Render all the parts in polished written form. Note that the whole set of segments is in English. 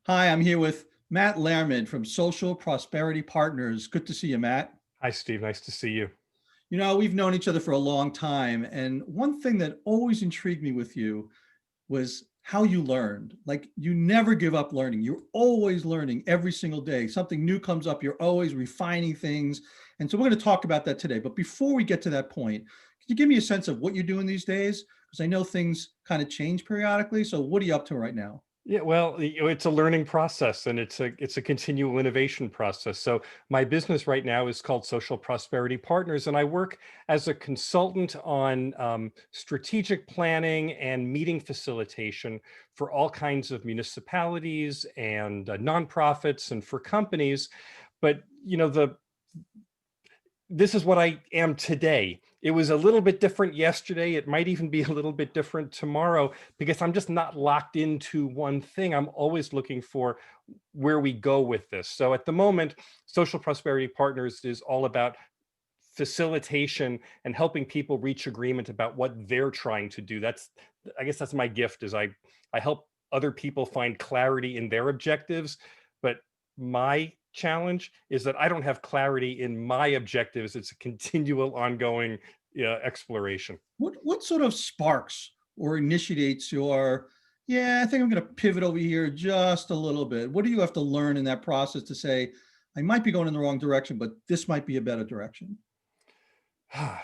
Hi, I'm here with Matt Lehrman from Social Prosperity Partners. Good to see you, Matt. Hi, Steve. Nice to see you. We've known each other for a long time, and one thing that always intrigued me with you was how you learned. Like, you never give up learning. You're always learning every single day. Something new comes up, you're always refining things. And so we're going to talk about that today. But before we get to that point, can you give me a sense of what you're doing these days? Because I know things kind of change periodically. So what are you up to right now? Yeah, well, it's a learning process and it's a continual innovation process. So my business right now is called Social Prosperity Partners, and I work as a consultant on strategic planning and meeting facilitation for all kinds of municipalities and nonprofits and for companies. But this is what I am today. It was a little bit different yesterday. It might even be a little bit different tomorrow because I'm just not locked into one thing. I'm always looking for where we go with this. So at the moment, Social Prosperity Partners is all about facilitation and helping people reach agreement about what they're trying to do. I guess that's my gift is I help other people find clarity in their objectives, but my challenge is that I don't have clarity in my objectives. It's a continual ongoing exploration. What sort of sparks or initiates your, yeah, I think I'm going to pivot over here just a little bit. What do you have to learn in that process to say, I might be going in the wrong direction, but this might be a better direction? I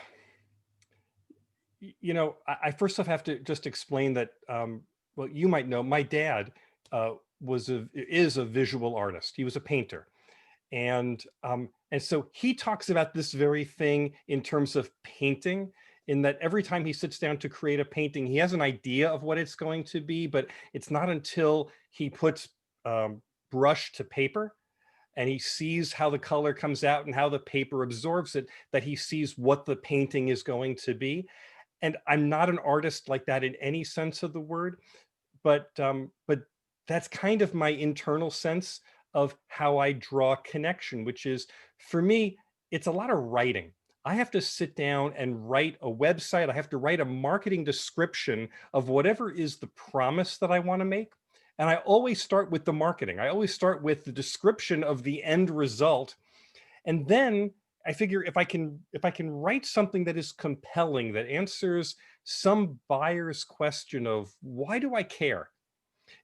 first off have to just explain that, well, you might know my dad is a visual artist. He was a painter. And so he talks about this very thing in terms of painting, in that every time he sits down to create a painting, he has an idea of what it's going to be, but it's not until he puts brush to paper and he sees how the color comes out and how the paper absorbs it that he sees what the painting is going to be. And I'm not an artist like that in any sense of the word, but that's kind of my internal sense of how I draw connection, which is, for me, it's a lot of writing. I have to sit down and write a website. I have to write a marketing description of whatever is the promise that I want to make. And I always start with the marketing. I always start with the description of the end result, and then I figure if I can write something that is compelling, that answers some buyer's question of why do I care?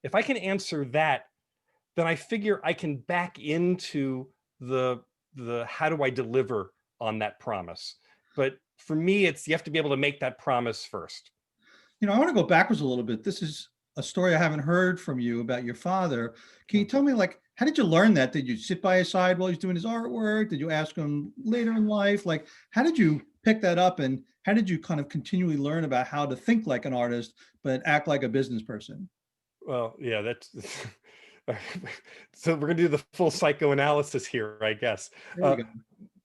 If I can answer that, then I figure I can back into the the how do I deliver on that promise. But for me, it's you have to be able to make that promise first. I want to go backwards a little bit. This is a story I haven't heard from you about your father. Can you tell me, like, how did you learn that? Did you sit by his side while he's doing his artwork? Did you ask him later in life? Like, how did you pick that up, and how did you kind of continually learn about how to think like an artist but act like a business person? Well, yeah, that's so we're gonna do the full psychoanalysis here, I guess. There Uh, you go.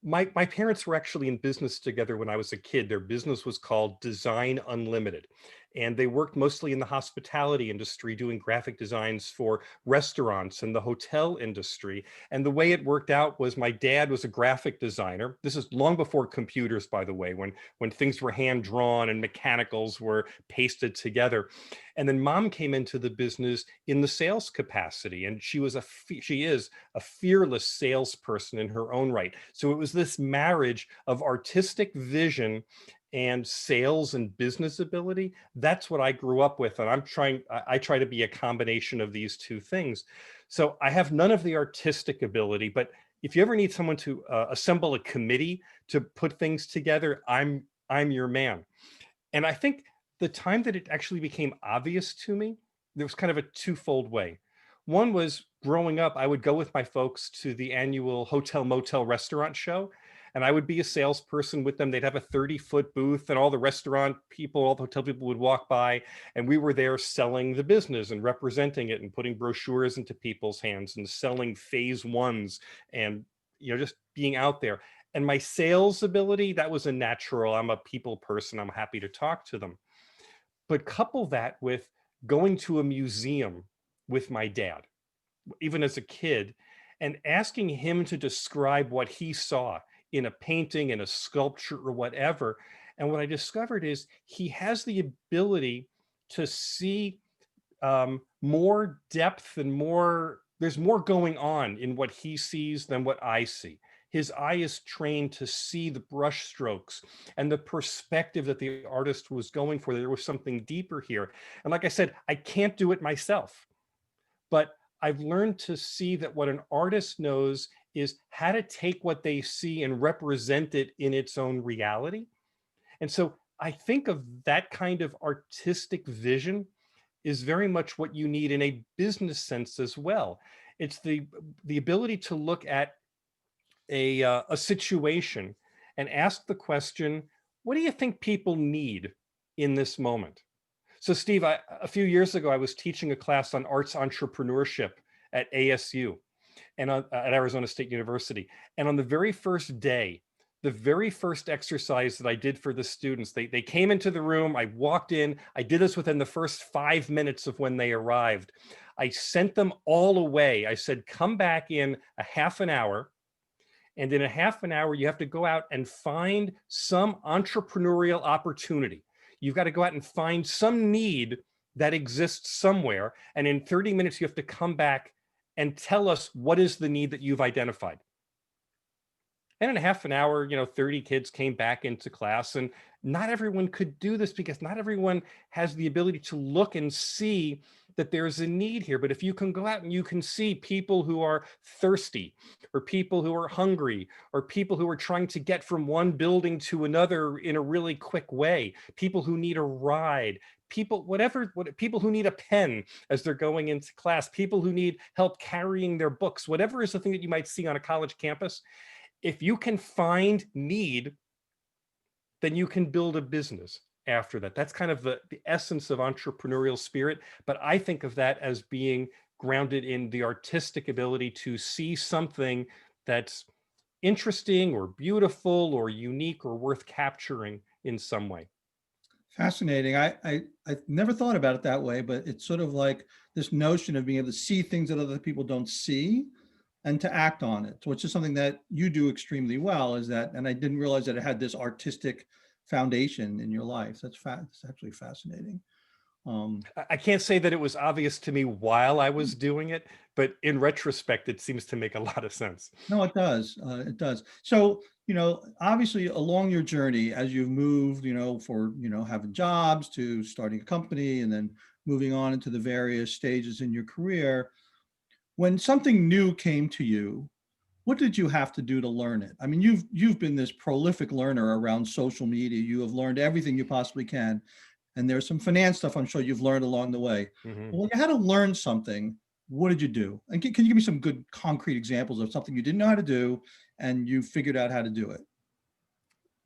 my parents were actually in business together when I was a kid. Their business was called Design Unlimited, and they worked mostly in the hospitality industry, doing graphic designs for restaurants and the hotel industry. And the way it worked out was my dad was a graphic designer. This is long before computers, by the way, when things were hand drawn and mechanicals were pasted together. And then mom came into the business in the sales capacity, and she is a fearless salesperson in her own right. So it was this marriage of artistic vision and sales and business ability. That's what I grew up with, and I try to be a combination of these two things. So I have none of the artistic ability, but if you ever need someone to assemble a committee to put things together, I'm your man. And I think the time that it actually became obvious to me, there was kind of a twofold way. One was growing up, I would go with my folks to the annual hotel motel restaurant show, and I would be a salesperson with them. They'd have a 30-foot booth, and all the restaurant people, all the hotel people would walk by, and we were there selling the business and representing it and putting brochures into people's hands and selling phase ones and just being out there. And my sales ability, that was a natural. I'm a people person. I'm happy to talk to them. But couple that with going to a museum with my dad, even as a kid, and asking him to describe what he saw in a painting, in a sculpture, or whatever. And what I discovered is he has the ability to see more depth and more there's more going on in what he sees than what I see. His eye is trained to see the brush strokes and the perspective that the artist was going for. There was something deeper here. And like I said, I can't do it myself, but I've learned to see that what an artist knows is how to take what they see and represent it in its own reality. And so I think of that kind of artistic vision is very much what you need in a business sense as well. It's the ability to look at a situation and ask the question, what do you think people need in this moment? So Steve, a few years ago, I was teaching a class on arts entrepreneurship at ASU and at Arizona State University. And on the very first day, the very first exercise that I did for the students, they came into the room, I walked in, I did this within the first 5 minutes of when they arrived. I sent them all away. I said, come back in a half an hour. And in a half an hour, you have to go out and find some entrepreneurial opportunity. You've got to go out and find some need that exists somewhere. And in 30 minutes, you have to come back and tell us what is the need that you've identified. And in a half an hour, 30 kids came back into class, and not everyone could do this because not everyone has the ability to look and see that there's a need here. But if you can go out and you can see people who are thirsty, or people who are hungry, or people who are trying to get from one building to another in a really quick way, people who need a ride, people, people who need a pen as they're going into class, people who need help carrying their books, whatever is the thing that you might see on a college campus. If you can find need, then you can build a business after that. That's kind of the essence of entrepreneurial spirit. But I think of that as being grounded in the artistic ability to see something that's interesting or beautiful or unique or worth capturing in some way. Fascinating. I never thought about it that way, but it's sort of like this notion of being able to see things that other people don't see and to act on it, which is something that you do extremely well, is that, and I didn't realize that it had this artistic foundation in your life. It's actually fascinating. I can't say that it was obvious to me while I was doing it, but in retrospect, it seems to make a lot of sense. No, it does. It does. So, obviously along your journey, as you've moved, for, having jobs to starting a company and then moving on into the various stages in your career, when something new came to you, what did you have to do to learn it? I mean, you've been this prolific learner around social media. You have learned everything you possibly can. And there's some finance stuff I'm sure you've learned along the way. Mhm. But when you had to learn something, what did you do? And can you give me some good concrete examples of something you didn't know how to do and you figured out how to do it?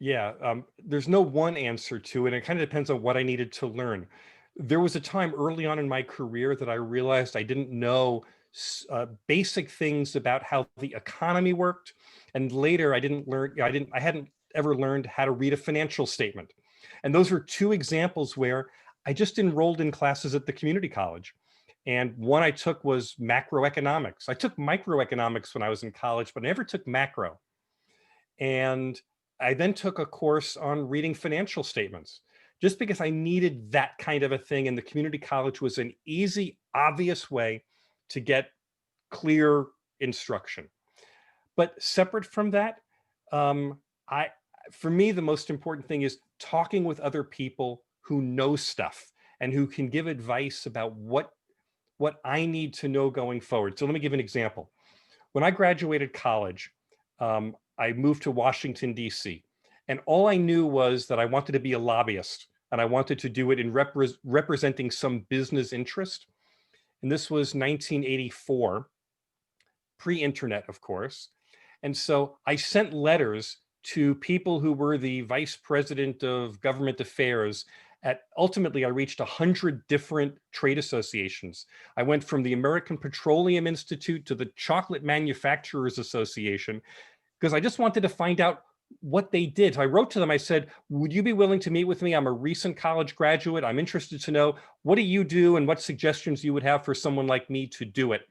Yeah, there's no one answer to it. It kind of depends on what I needed to learn. There was a time early on in my career that I realized I didn't know basic things about how the economy worked, and later I hadn't ever learned how to read a financial statement. And those were two examples where I just enrolled in classes at the community college. And one I took was macroeconomics. I took microeconomics when I was in college, but I never took macro. And I then took a course on reading financial statements just because I needed that kind of a thing. And the community college was an easy, obvious way to get clear instruction. But separate from that, um, I, for me, the most important thing is talking with other people who know stuff and who can give advice about what I need to know going forward. So let me give an example. When I graduated college, I moved to Washington, D.C. And all I knew was that I wanted to be a lobbyist and I wanted to do it in representing some business interest. And this was 1984, pre-internet, of course. And so I sent letters to people who were the vice president of government affairs. Ultimately, I reached 100 different trade associations. I went from the American Petroleum Institute to the Chocolate Manufacturers Association because I just wanted to find out what they did. So I wrote to them, I said, would you be willing to meet with me? I'm a recent college graduate. I'm interested to know, what do you do and what suggestions you would have for someone like me to do it?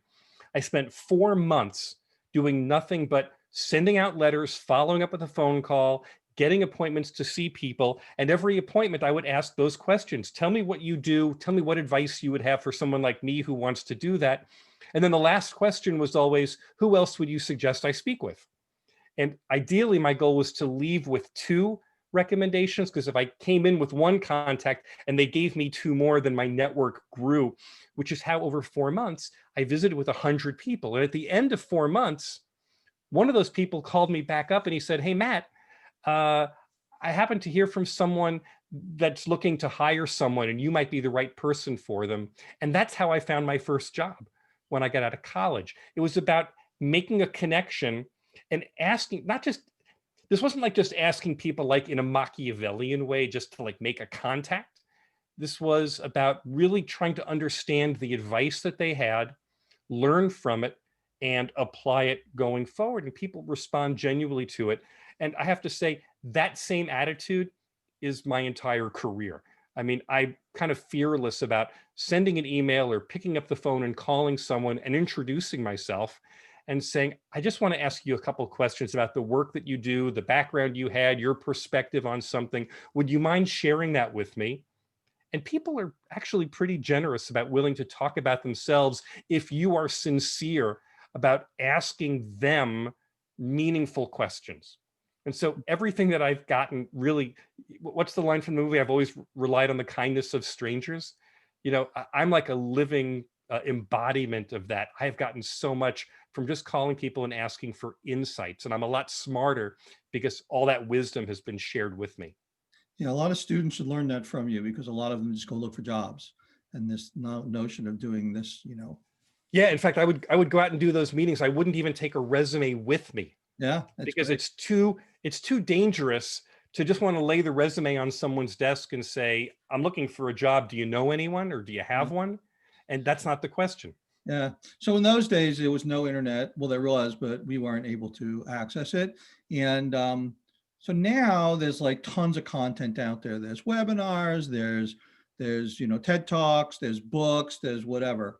I spent 4 months doing nothing but sending out letters, following up with a phone call, getting appointments to see people. And every appointment, I would ask those questions. Tell me what you do. Tell me what advice you would have for someone like me who wants to do that. And then the last question was always, who else would you suggest I speak with? And ideally, my goal was to leave with two recommendations, because if I came in with one contact and they gave me two more, then my network grew, which is how over 4 months, I visited with 100 people. And at the end of 4 months, one of those people called me back up and he said, "Hey, Matt, uh, I happen to hear from someone that's looking to hire someone and you might be the right person for them." And that's how I found my first job when I got out of college. It was about making a connection and asking, not just, this wasn't like just asking people like in a Machiavellian way, just to like make a contact. This was about really trying to understand the advice that they had, learn from it, and apply it going forward. And people respond genuinely to it. And I have to say, that same attitude is my entire career. I mean, I'm kind of fearless about sending an email or picking up the phone and calling someone and introducing myself and saying, "I just want to ask you a couple of questions about the work that you do, the background you had, your perspective on something. Would you mind sharing that with me?" And people are actually pretty generous about willing to talk about themselves if you are sincere about asking them meaningful questions. And so everything that I've gotten really, what's the line from the movie? I've always relied on the kindness of strangers. I'm like a living embodiment of that. I've gotten so much from just calling people and asking for insights. And I'm a lot smarter because all that wisdom has been shared with me. Yeah, a lot of students should learn that from you because a lot of them just go look for jobs. And this notion of doing this, Yeah, in fact, I would go out and do those meetings. I wouldn't even take a resume with me yeah, that's because great. it's too dangerous to just want to lay the resume on someone's desk and say, "I'm looking for a job. Do you know anyone or do you Yeah. have one?" And that's not the question. Yeah. So in those days, there was no internet. Well, there was, but we weren't able to access it. And so now there's like tons of content out there. There's webinars, there's TED Talks, there's books, there's whatever.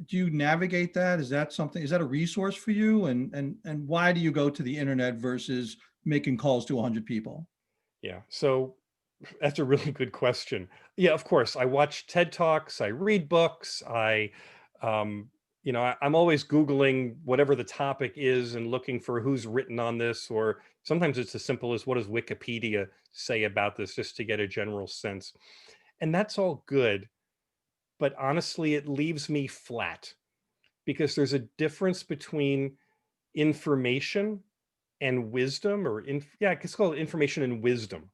Do you navigate that? Is that something, is that a resource for you? And why do you go to the internet versus making calls to 100 people? Yeah. So that's a really good question. Yeah, of course. I watch TED Talks, I read books, um, I'm always Googling whatever the topic is and looking for who's written on this, or sometimes it's as simple as what does Wikipedia say about this, just to get a general sense. And that's all good. But honestly, it leaves me flat because there's a difference between information and wisdom, yeah, it's called information and wisdom,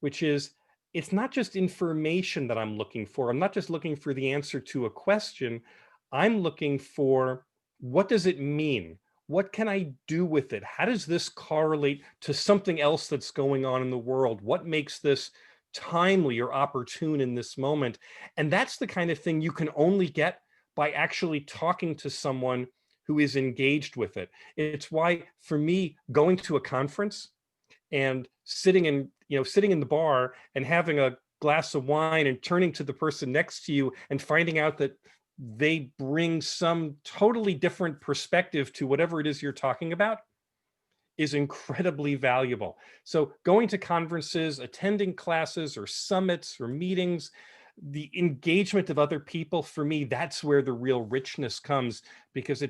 which is, it's not just information that I'm looking for. I'm not just looking for the answer to a question. I'm looking for, what does it mean? What can I do with it? How does this correlate to something else that's going on in the world? What makes this timely or opportune in this moment? And that's the kind of thing you can only get by actually talking to someone who is engaged with it. It's why, for me, going to a conference and sitting in the bar and having a glass of wine and turning to the person next to you and finding out that they bring some totally different perspective to whatever it is you're talking about is incredibly valuable. So going to conferences, attending classes or summits or meetings, the engagement of other people, for me, that's where the real richness comes, because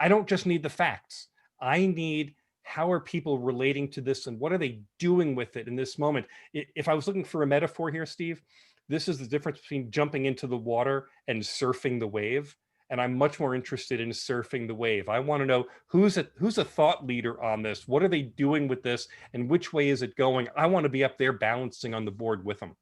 I don't just need the facts. I need, how are people relating to this and what are they doing with it in this moment? If I was looking for a metaphor here, Steve, this is the difference between jumping into the water and surfing the wave. And I'm much more interested in surfing the wave. I want to know who's a thought leader on this. What are they doing with this, and which way is it going? I want to be up there balancing on the board with them.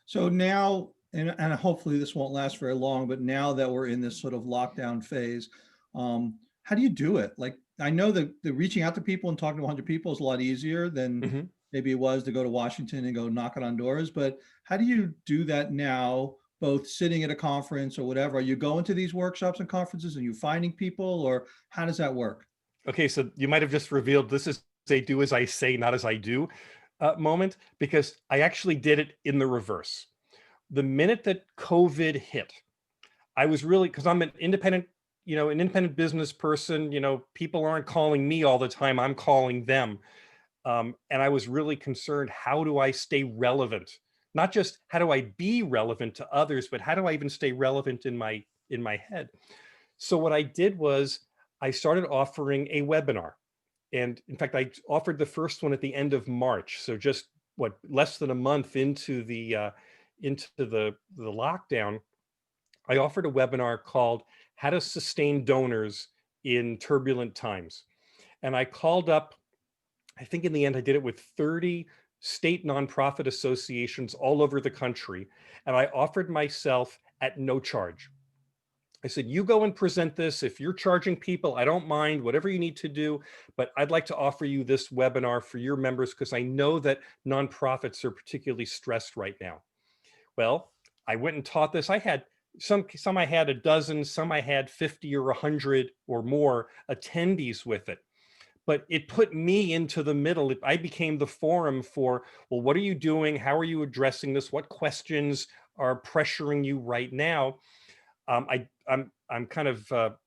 So now, and hopefully this won't last very long, but now that we're in this sort of lockdown phase, how do you do it? Like, I know that the reaching out to people and talking to 100 people is a lot easier than Mhm. maybe it was to go to Washington and go knocking on doors. But how do you do that now, both sitting at a conference or whatever? Are you going to these workshops and conferences and you finding people, or how does that work? Okay, so you might have just revealed this is a do as I say, not as I do moment, because I actually did it in the reverse. The minute that COVID hit, I was really, because I'm an independent business person, people aren't calling me all the time, I'm calling them. And I was really concerned, how do I stay relevant? Not just how do I be relevant to others, but how do I even stay relevant in my head? So what I did was I started offering a webinar. And in fact, I offered the first one at the end of March. So just what, less than a month into the lockdown, I offered a webinar called How to Sustain Donors in Turbulent Times. And I called up, I think in the end, I did it with 30 state nonprofit associations all over the country. And I offered myself at no charge. I said, you go and present this. If you're charging people, I don't mind, whatever you need to do, but I'd like to offer you this webinar for your members because I know that nonprofits are particularly stressed right now. Well, I went and taught this. I had some I had a dozen, some I had 50 or 100 or more attendees with it. But it put me into the middle. I became the forum for, well, what are you doing? How are you addressing this? What questions are pressuring you right now? I'm kind of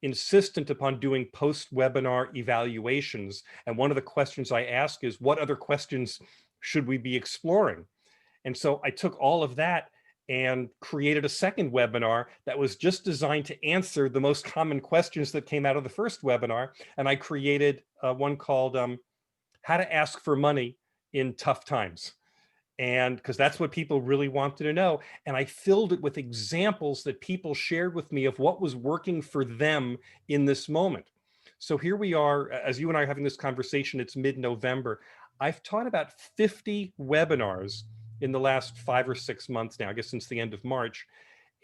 insistent upon doing post-webinar evaluations. And one of the questions I ask is, what other questions should we be exploring? And so I took all of that and created a second webinar that was just designed to answer the most common questions that came out of the first webinar. And I created one called How to Ask for Money in Tough Times. And because that's what people really wanted to know. And I filled it with examples that people shared with me of what was working for them in this moment. So here we are, as you and I are having this conversation, it's mid-November. I've taught about 50 webinars in the last 5 or 6 months now, I guess since the end of March.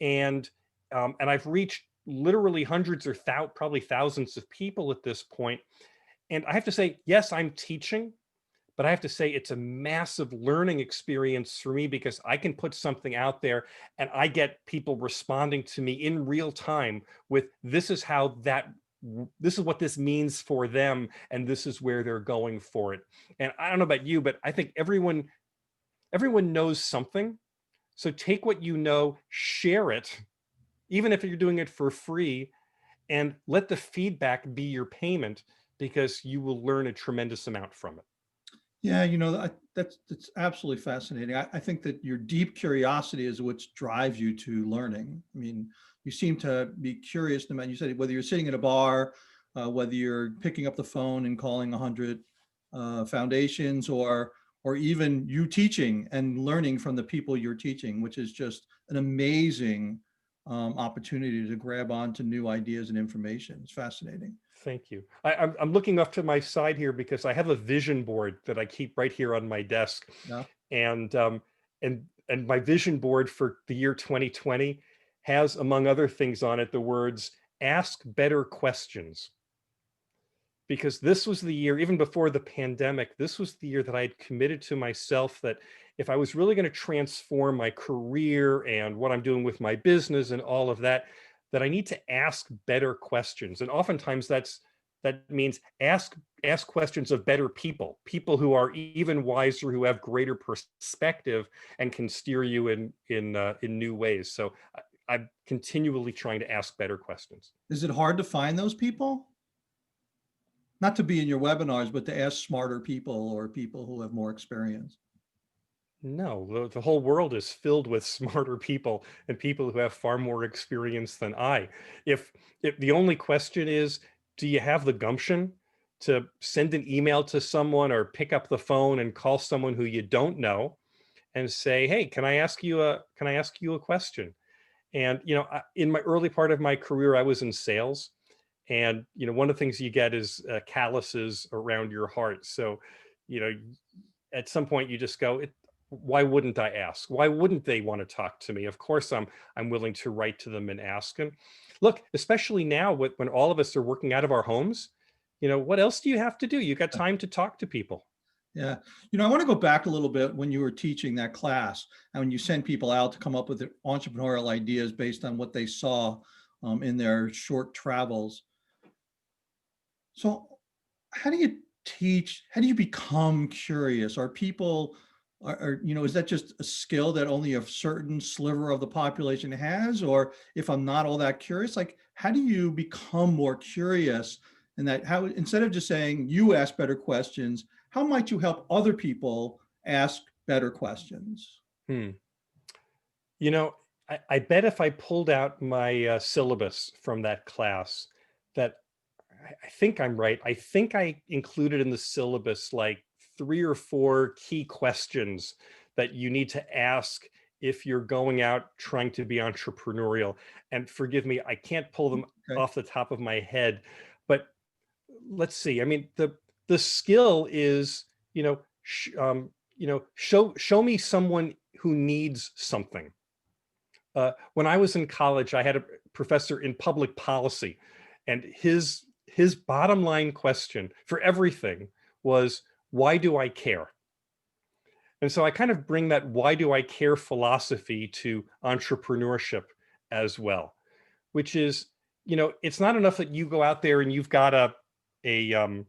And I've reached literally hundreds or probably thousands of people at this point. And I have to say, yes, I'm teaching, but I have to say it's a massive learning experience for me because I can put something out there and I get people responding to me in real time with, this is what this means for them, and this is where they're going for it. And I don't know about you, but I think everyone knows something. So take what you know, share it, even if you're doing it for free, and let the feedback be your payment, because you will learn a tremendous amount from it. Yeah, that's absolutely fascinating. I think that your deep curiosity is what drives you to learning. I mean, you seem to be curious, no matter, you said, whether you're sitting at a bar, whether you're picking up the phone and calling 100 foundations, or even you teaching and learning from the people you're teaching, which is just an amazing opportunity to grab onto new ideas and information. It's fascinating. Thank you. I'm looking off to my side here because I have a vision board that I keep right here on my desk, Yeah. and my vision board for the year 2020 has, among other things on it, the words "Ask better questions." Because this was the year, even before the pandemic, this was the year that I had committed to myself that if I was really going to transform my career and what I'm doing with my business and all of that, that I need to ask better questions. And oftentimes that means ask questions of better people, people who are even wiser, who have greater perspective and can steer you in new ways. So I'm continually trying to ask better questions. Is it hard to find those people? Not to be in your webinars, but to ask smarter people or people who have more experience. No, the whole world is filled with smarter people and people who have far more experience than I. If the only question is, do you have the gumption to send an email to someone or pick up the phone and call someone who you don't know and say, "Hey, can I ask you a question?" And in my early part of my career, I was in sales, and one of the things you get is calluses around your heart. So, you know, at some point you just go, why wouldn't I ask? Why wouldn't they want to talk to me? Of course, I'm willing to write to them and ask. And look, especially now when all of us are working out of our homes, what else do you have to do? You got time to talk to people. Yeah. I want to go back a little bit when you were teaching that class and when you sent people out to come up with their entrepreneurial ideas based on what they saw in their short travels. So how do you teach? How do you become curious? Are people, is that just a skill that only a certain sliver of the population has? Or if I'm not all that curious, like, how do you become more curious and that how, instead of just saying you ask better questions, how might you help other people ask better questions? Hmm. You know, I bet if I pulled out my syllabus from that class, that I think I'm right. I think I included in the syllabus like 3 or 4 key questions that you need to ask if you're going out trying to be entrepreneurial. And forgive me, I can't pull them Okay. off the top of my head, but let's see. I mean, the skill is, show me someone who needs something. When I was in college, I had a professor in public policy, and his bottom line question for everything was, "Why do I care?" And so I kind of bring that "Why do I care" philosophy to entrepreneurship as well, which is, it's not enough that you go out there and you've got a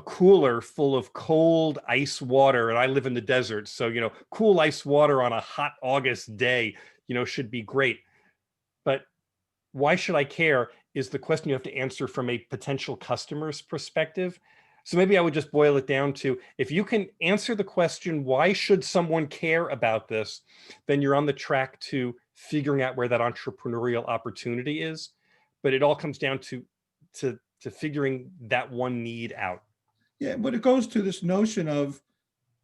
cooler full of cold ice water, and I live in the desert, so cool ice water on a hot August day should be great. But why should I care is the question you have to answer from a potential customer's perspective. So maybe I would just boil it down to, if you can answer the question, why should someone care about this, then you're on the track to figuring out where that entrepreneurial opportunity is. But it all comes down to figuring that one need out. Yeah, but it goes to this notion of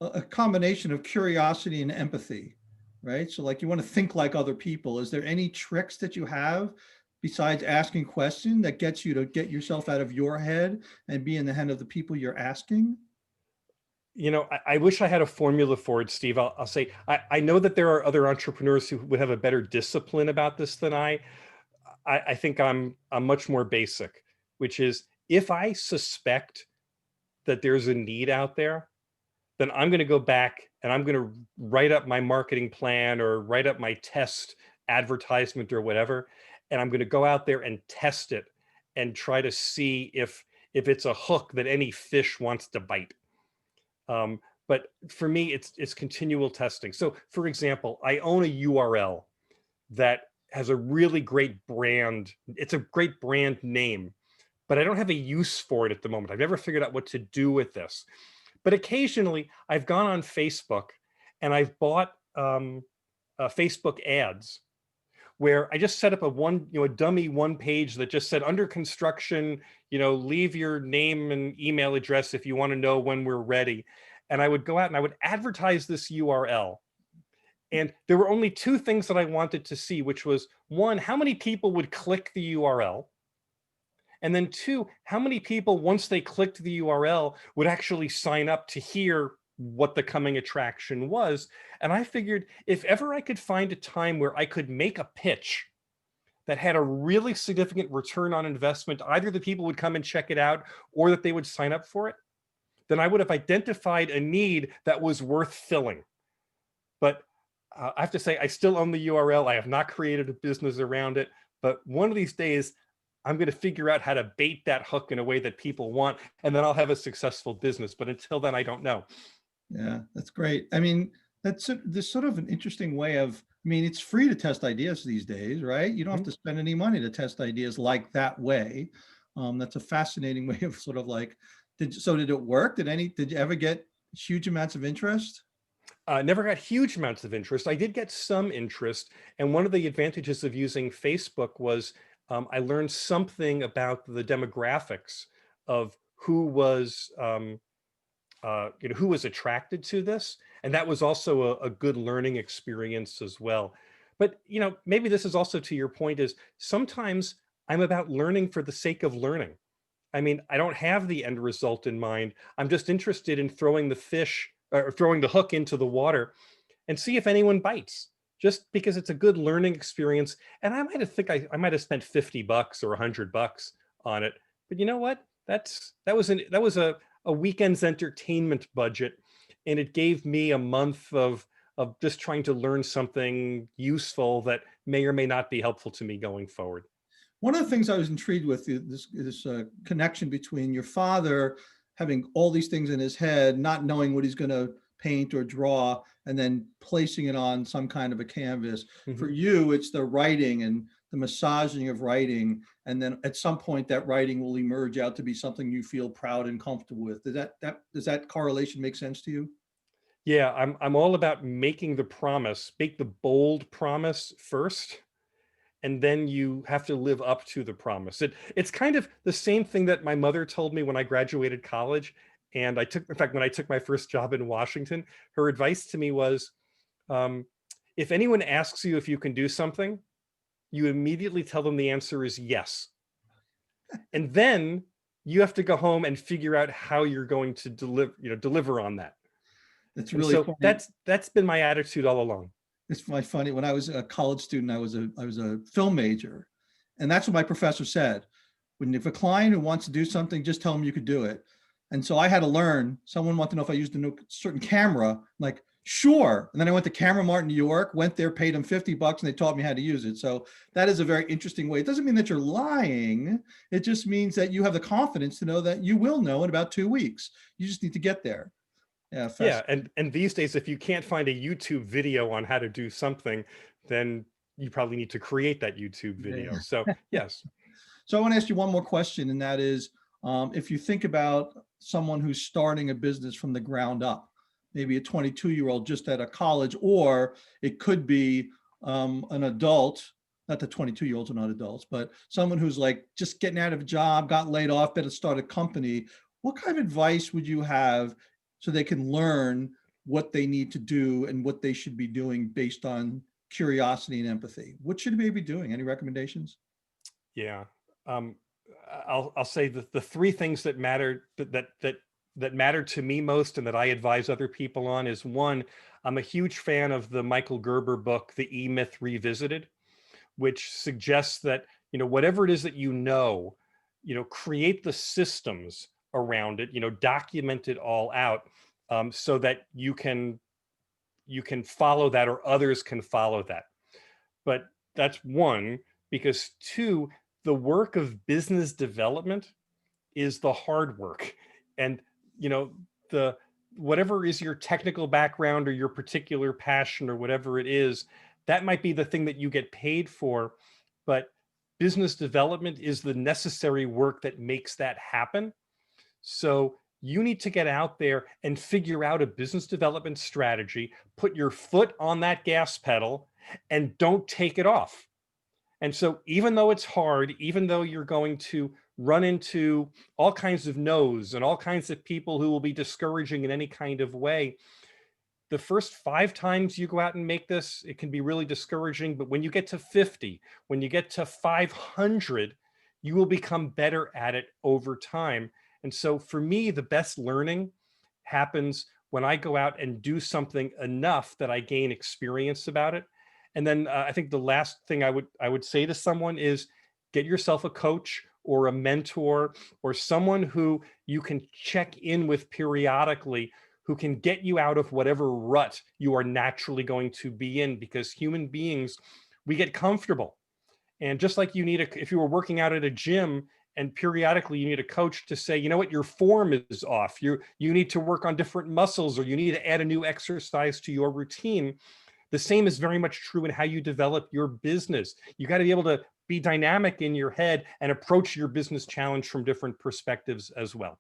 a combination of curiosity and empathy, right? So like you want to think like other people. Is there any tricks that you have besides asking questions that gets you to get yourself out of your head and be in the head of the people you're asking? I wish I had a formula for it, Steve. I'll say, I know that there are other entrepreneurs who would have a better discipline about this than I think I'm much more basic, which is, if I suspect that there's a need out there, then I'm going to go back and I'm going to write up my marketing plan or write up my test advertisement or whatever, and I'm going to go out there and test it and try to see if it's a hook that any fish wants to bite. But for me, it's continual testing. So, for example, I own a URL that has a really great brand. It's a great brand name, but I don't have a use for it at the moment. I've never figured out what to do with this. But occasionally, I've gone on Facebook and I've bought Facebook ads where I just set up a dummy one page that just said, under construction, leave your name and email address if you want to know when we're ready. And I would go out and I would advertise this URL. And there were only 2 things that I wanted to see, which was, one, how many people would click the URL? And then 2, how many people, once they clicked the URL, would actually sign up to hear what the coming attraction was. And I figured, if ever I could find a time where I could make a pitch that had a really significant return on investment, either the people would come and check it out or that they would sign up for it, then I would have identified a need that was worth filling. But I have to say, I still own the URL. I have not created a business around it. But one of these days, I'm going to figure out how to bait that hook in a way that people want, and then I'll have a successful business. But until then, I don't know. Yeah, that's great. I mean, this sort of an interesting way of, I mean, it's free to test ideas these days, right? You don't have Mhm. to spend any money to test ideas like that way. That's a fascinating way of sort of like, did it work? Did you ever get huge amounts of interest? Never got huge amounts of interest. I did get some interest. And one of the advantages of using Facebook was, I learned something about the demographics of who was attracted to this. And that was also a good learning experience as well. But, maybe this is also to your point, is sometimes I'm about learning for the sake of learning. I mean, I don't have the end result in mind. I'm just interested in throwing the fish or throwing the hook into the water and see if anyone bites, just because it's a good learning experience. And I might have spent $50 or $100 on it. But you know what? That was a weekend's entertainment budget. And it gave me a month of just trying to learn something useful that may or may not be helpful to me going forward. One of the things I was intrigued with, this connection between your father having all these things in his head, not knowing what he's going to paint or draw, and then placing it on some kind of a canvas. For Mhm. you, it's the writing and the massaging of writing, and then at some point that writing will emerge out to be something you feel proud and comfortable with. Does that correlation make sense to you? Yeah, I'm all about making the promise, make the bold promise first, and then you have to live up to the promise. It's kind of the same thing that my mother told me when I graduated college. And in fact, when I took my first job in Washington, her advice to me was, um, if anyone asks you if you can do something, you immediately tell them the answer is yes. And then you have to go home and figure out how you're going to deliver on that. It's And really so funny. that's been my attitude all along. It's my funny. When I was a college student, I was a film major, and that's what my professor said. When if a client who wants to do something, just tell them you could do it. And so I had to learn. Someone wanted to know if I used a certain camera. I'm like, sure. And then I went to Camera Mart in New York, went there, paid them $50, and they taught me how to use it. So that is a very interesting way. It doesn't mean that you're lying. It just means that you have the confidence to know that you will know in about 2 weeks. You just need to get there. Yeah, Yeah, fast. and these days, if you can't find a YouTube video on how to do something, then you probably need to create that YouTube video. Yeah. So yes, So I want to ask you one more question, and that is, if you think about someone who's starting a business from the ground up, maybe a 22-year-old just at a college, or it could be an adult, not that 22-year-olds are not adults, but someone who's like just getting out of a job, got laid off, better start a company. What kind of advice would you have so they can learn what they need to do and what they should be doing based on curiosity and empathy? What should they be doing? Any recommendations? yeah. Um, I'll say that the three things that matter that matter to me most and that I advise other people on is one, I'm a huge fan of the Michael Gerber book, The E-Myth Revisited, which suggests that, whatever it is that create the systems around it, document it all out, so that you can follow that or others can follow that. But that's one, because two, the work of business development is the hard work. And, you know, the whatever is your technical background or your particular passion or whatever it is, that might be the thing that you get paid for. But business development is the necessary work that makes that happen. So you need to get out there and figure out a business development strategy, put your foot on that gas pedal, and don't take it off. And so, even though it's hard, even though you're going to run into all kinds of no's and all kinds of people who will be discouraging in any kind of way, the first 5 times you go out and make this, it can be really discouraging. But when you get to 50, when you get to 500, you will become better at it over time. And so, for me, the best learning happens when I go out and do something enough that I gain experience about it. And then I think the last thing I would say to someone is get yourself a coach or a mentor or someone who you can check in with periodically, who can get you out of whatever rut you are naturally going to be in, because human beings, we get comfortable. And just like if you were working out at a gym and periodically you need a coach to say, you know what, your form is off. You need to work on different muscles, or you need to add a new exercise to your routine. The same is very much true in how you develop your business. You got to be able to be dynamic in your head and approach your business challenge from different perspectives as well.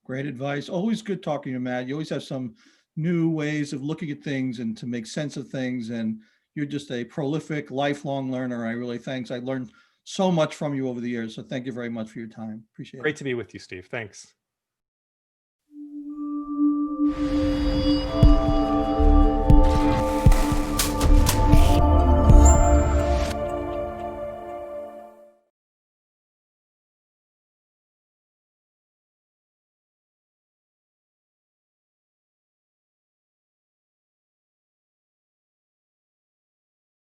Great advice. Always good talking to you, Matt. You always have some new ways of looking at things and to make sense of things. And you're just a prolific, lifelong learner. I really thanks. I learned so much from you over the years. So thank you very much for your time. Appreciate it. Great to be with you, Steve. Thanks.